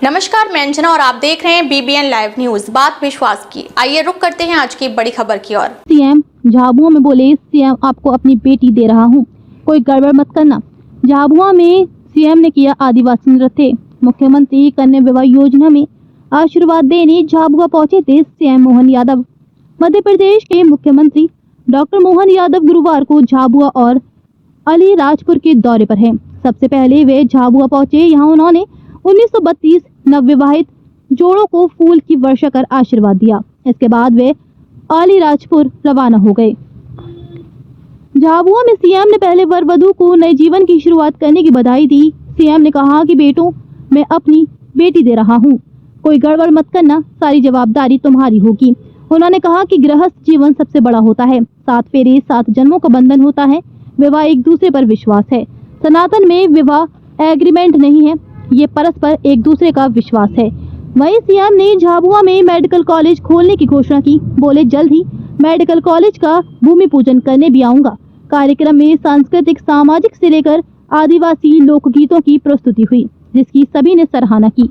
नमस्कार, मैं अंजना और आप देख रहे हैं बीबीएन लाइव न्यूज। बात विश्वास की। आइए रुक करते हैं आज की बड़ी खबर की ओर। सीएम झाबुआ में बोले, सीएम आपको अपनी बेटी दे रहा हूं, कोई गड़बड़ मत करना। झाबुआ में सीएम ने किया आदिवासी नृत्य। मुख्यमंत्री कन्या विवाह योजना में आशीर्वाद देने झाबुआ पहुंचे थे सीएम मोहन यादव। मध्य प्रदेश के मुख्यमंत्री डॉक्टर मोहन यादव गुरुवार को झाबुआ और अलीराजपुर के दौरे पर हैं। सबसे पहले वे झाबुआ पहुंचे। यहां उन्होंने 1932 नवविवाहित जोड़ों को फूल की वर्षा कर आशीर्वाद दिया। इसके बाद वे अलीराजपुर रवाना हो गए। झाबुआ में सीएम ने पहले वर वधू को नए जीवन की शुरुआत करने की बधाई दी। सीएम ने कहा कि बेटों, मैं अपनी बेटी दे रहा हूं, कोई गड़बड़ मत करना, सारी जवाबदारी तुम्हारी होगी। उन्होंने कहा कि गृहस्थ जीवन सबसे बड़ा होता है, 7 फेरे 7 जन्मों का बंधन होता है। विवाह एक दूसरे पर विश्वास है। सनातन में विवाह एग्रीमेंट नहीं है, ये परस्पर एक दूसरे का विश्वास है। वहीं सीएम ने झाबुआ में मेडिकल कॉलेज खोलने की घोषणा की। बोले, जल्द ही मेडिकल कॉलेज का भूमि पूजन करने भी आऊंगा। कार्यक्रम में सांस्कृतिक, सामाजिक से लेकर आदिवासी लोकगीतों की प्रस्तुति हुई, जिसकी सभी ने सराहना की।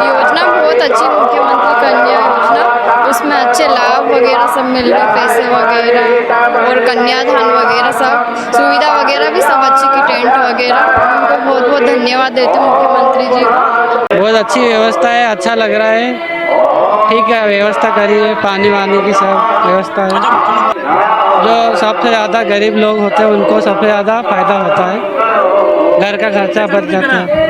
योजना बहुत अच्छी, मुख्यमंत्री कन्या योजना, उसमें अच्छे लाभ वगैरह सब मिल रहे, पैसे वगैरह और कन्यादान वगैरह सब सुविधा वगैरह भी सब अच्छी की, टेंट वगैरह। उनको बहुत बहुत धन्यवाद देती हूँ मुख्यमंत्री जी को। बहुत अच्छी व्यवस्था है, अच्छा लग रहा है। ठीक है, व्यवस्था करिए, पानी वानी की सब व्यवस्था है। जो सबसे ज़्यादा गरीब लोग होते हैं उनको सबसे ज़्यादा फायदा होता है, घर का खर्चा बच जाता है।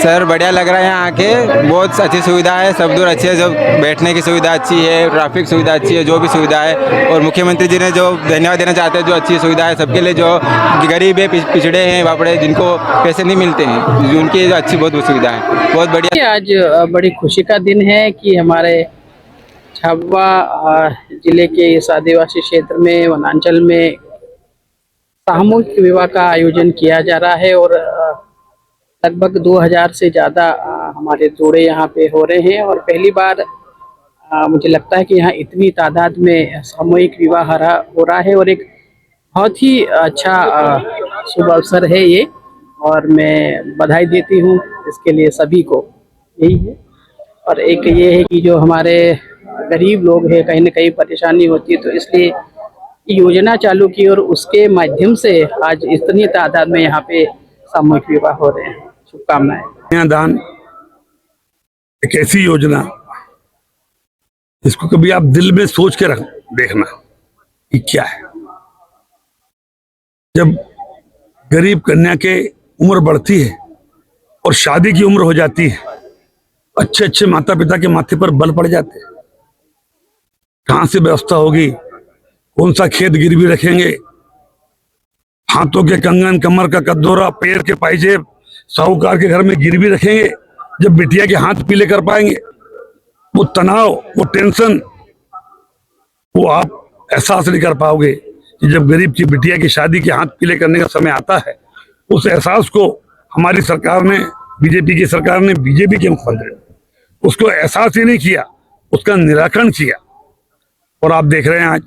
सर बढ़िया लग रहा है, यहाँ आके बहुत अच्छी सुविधा है, सब दूर अच्छी है, जो बैठने की सुविधा अच्छी है, ट्रैफिक सुविधा अच्छी है, जो भी सुविधा है। और मुख्यमंत्री जी ने जो धन्यवाद देना चाहते हैं, जो अच्छी सुविधा है सबके लिए, जो गरीब है, पिछड़े हैं, बापड़े, जिनको पैसे नहीं मिलते हैं, उनकी जो अच्छी बहुत सुविधा है, बहुत बढ़िया। आज बड़ी खुशी का दिन है कि हमारे झाबुआ जिले के इस आदिवासी क्षेत्र में, वनांचल में सामूहिक विवाह का आयोजन किया जा रहा है और लगभग 2000 से ज़्यादा हमारे जोड़े यहाँ पे हो रहे हैं। और पहली बार मुझे लगता है कि यहाँ इतनी तादाद में सामूहिक विवाह हो रहा है और एक बहुत ही अच्छा शुभ अवसर है ये, और मैं बधाई देती हूँ इसके लिए सभी को। यही है। और एक ये है कि जो हमारे गरीब लोग हैं, कहीं ना कहीं परेशानी होती है, तो इसलिए योजना चालू की और उसके माध्यम से आज इतनी तादाद में यहाँ पे सामूहिक विवाह हो रहे हैं। शुभकामनाएं। कन्यादान एक ऐसी योजना जिसको कभी आप दिल में सोच के देखना कि क्या है। जब गरीब कन्या के उम्र बढ़ती है और शादी की उम्र हो जाती है, अच्छे अच्छे माता पिता के माथे पर बल पड़ जाते हैं। कहां से व्यवस्था होगी, कौन सा खेत गिरवी रखेंगे, हाथों के कंगन, कमर का कदोरा, पैर के पायजेब साहूकार के घर में गिरवी रखेंगे, जब बिटिया के हाथ पीले कर पाएंगे। वो तनाव, वो टेंशन, वो आप एहसास नहीं कर पाओगे कि जब गरीब की बिटिया की शादी के हाथ पीले करने का समय आता है। उस एहसास को हमारी सरकार ने, बीजेपी की सरकार ने, बीजेपी के मुख्यमंत्री उसको एहसास ही नहीं किया, उसका निराकरण किया। और आप देख रहे हैं आज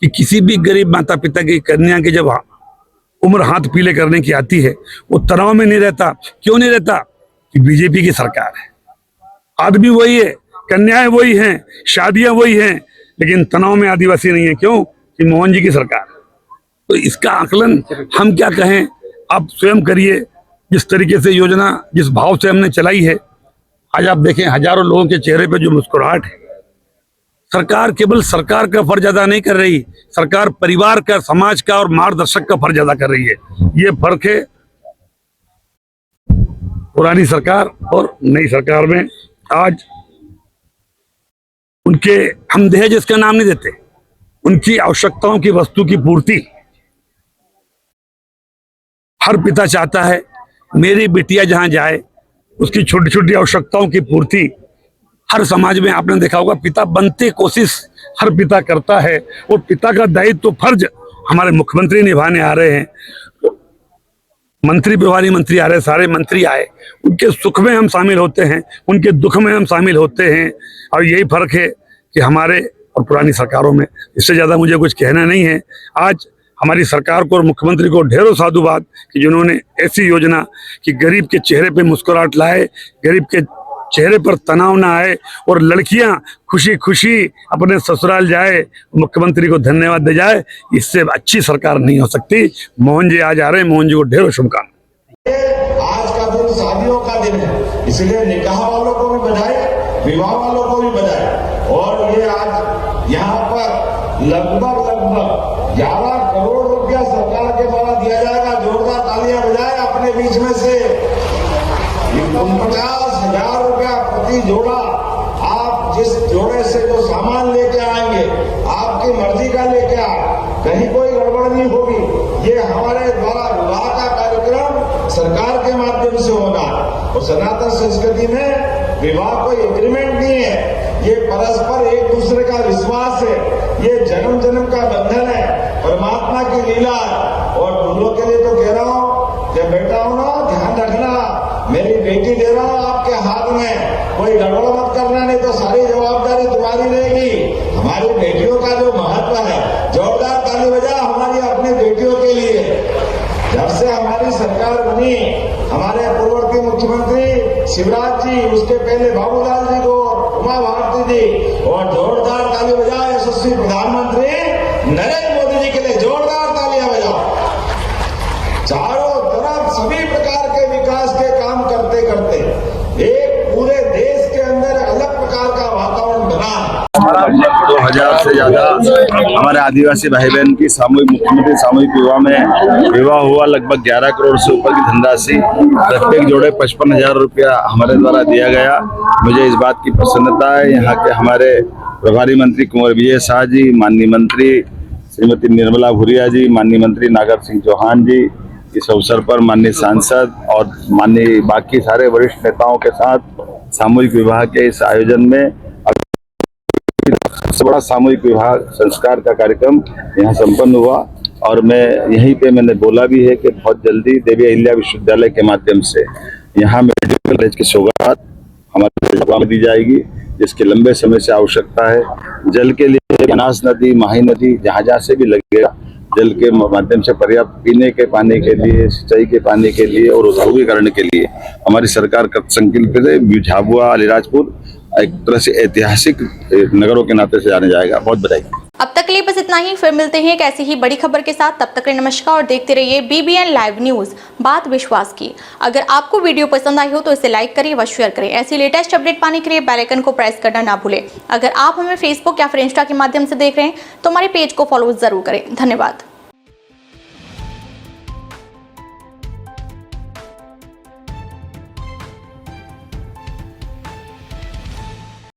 कि किसी भी गरीब माता पिता की कन्या की जब उम्र हाथ पीले करने की आती है, वो तनाव में नहीं रहता। क्यों नहीं रहता? कि बीजेपी की सरकार है, आदमी वही है, कन्याएं वही हैं, शादियां वही हैं, लेकिन तनाव में आदिवासी नहीं है। क्यों? कि मोहन जी की सरकार है। तो इसका आकलन हम क्या कहें, आप स्वयं करिए। जिस तरीके से योजना जिस भाव से हमने चलाई है, आज आप देखें हजारों लोगों के चेहरे पे जो मुस्कुराहट है। सरकार केवल सरकार का फर्ज अदा नहीं कर रही, सरकार परिवार का, समाज का और मार्गदर्शक का फर्ज अदा कर रही है। ये फर्क है पुरानी सरकार और नई सरकार में। आज उनके, हम दहेज इसका नाम नहीं देते, उनकी आवश्यकताओं की वस्तु की पूर्ति हर पिता चाहता है मेरी बिटिया जहां जाए उसकी छोटी छोटी आवश्यकताओं की पूर्ति हर समाज में आपने देखा होगा पिता बनते कोशिश हर पिता करता है। और पिता का दायित्व तो फर्ज हमारे मुख्यमंत्री निभाने आ रहे हैं, मंत्री प्रभारी मंत्री आ रहे हैं, सारे मंत्री आए, उनके सुख में हम शामिल होते हैं, उनके दुख में हम शामिल होते हैं। और यही फर्क है कि हमारे और पुरानी सरकारों में। इससे ज्यादा मुझे कुछ कहना नहीं है। आज हमारी सरकार को और मुख्यमंत्री को ढेरों साधुवाद कि जिन्होंने ऐसी योजना कि गरीब के चेहरे पे मुस्कुराहट लाए, गरीब के चेहरे पर तनाव ना आए और लड़कियां खुशी खुशी अपने ससुराल जाए, मुख्यमंत्री को धन्यवाद दे जाए। इससे अच्छी सरकार नहीं हो सकती। मोहन जी आज आ रहे हैं, मोहन जी को ढेरों शुभकामनाएं। आज का दिन शादियों का दिन है, इसलिए निकाह वालों को भी बधाई, विवाह वालों को भी बधाई। और ये आज यहाँ पर लगभग 11 करोड़ रुपया सरकार के द्वारा दिया जाएगा। जोरदार तालियां बजाएं अपने बीच में से। 49,000 रुपया प्रति जोड़ा। आप जिस जोड़े से जो सामान लेके आएंगे आपकी मर्जी का लेके आए, कहीं कोई गड़बड़ नहीं होगी। ये हमारे द्वारा विवाह का कार्यक्रम सरकार के माध्यम से होगा। और सनातन संस्कृति में विवाह कोई एग्रीमेंट नहीं है, ये परस्पर एक दूसरे का विश्वास है, ये जन्म जन्म का बंधन है, परमात्मा की लीला है। और दूल्हों के लिए तो कह रहा हूँ, जब बेटा हो ना ध्यान रखना, मेरी बेटी दे रहा हूँ आपके हाथ में, कोई गड़बड़ मत करना, नहीं तो सारी जवाबदारी तुम्हारी रहेगी। हमारी बेटियों का जो महत्व है, जोरदार ताली बजा हमारी अपनी बेटियों के लिए। जब से हमारी सरकार बनी, हमारे पूर्ववर्ती मुख्यमंत्री शिवराज जी, उसके पहले बाबूलाल जी को, उमा भारती जी, और जोरदार ताली बजाओ यशस्वी प्रधानमंत्री नरेंद्र मोदी जी के लिए। जोरदार तालियां बजाओ। चारों तरफ सभी प्रकार के विकास के काम करते करते एक पूरे देश के अंदर अलग प्रकार का वातावरण बना। 2000 से ज्यादा हमारे आदिवासी भाई बहन की सामूहिक, मुख्यमंत्री सामूहिक विवाह में विवाह हुआ। लगभग 11 करोड़ से ऊपर की धनराशि, प्रत्येक जोड़े 55,000 रुपया हमारे द्वारा दिया गया। मुझे इस बात की प्रसन्नता है। यहाँ के हमारे प्रभारी मंत्री कुंवर विजय शाह जी, माननीय मंत्री श्रीमती निर्मला भूरिया जी, माननीय मंत्री नागर सिंह चौहान जी, इस अवसर पर माननीय सांसद और माननीय बाकी सारे वरिष्ठ नेताओं के साथ सामूहिक विवाह के इस आयोजन में सबसे बड़ा सामूहिक विवाह संस्कार का कार्यक्रम यहाँ संपन्न हुआ। और मैं यहीं पे मैंने बोला भी है कि बहुत जल्दी देवी अहिल्या विश्वविद्यालय के माध्यम से यहाँ मेडिकल कॉलेज की सौगात हमारे जिला में दी जाएगी, जिसकी लंबे समय से आवश्यकता है। जल के लिए बनास नदी, माही नदी, जहाँ से भी लगेगा, जल के माध्यम से पर्याप्त पीने के पानी के लिए, सिंचाई के पानी के लिए और औद्योगिकरण के लिए हमारी सरकार का संकल्प है। झाबुआ, अलीराजपुर एक तरह से ऐतिहासिक नगरों के नाते से जाने जाएगा। बहुत बधाई। अब तक के लिए बस इतना ही। फिर मिलते हैं एक ऐसी ही बड़ी खबर के साथ। तब तक के लिए नमस्कार और देखते रहिए BBN लाइव न्यूज, बात विश्वास की। अगर आपको वीडियो पसंद आई हो तो इसे लाइक करिए व शेयर करें। ऐसी लेटेस्ट अपडेट पाने के लिए बेल आइकन को प्रेस करना ना भूलें। अगर आप हमें फेसबुक या फिर इंस्टा के माध्यम से देख रहे हैं तो हमारे पेज को फॉलो जरूर करें। धन्यवाद।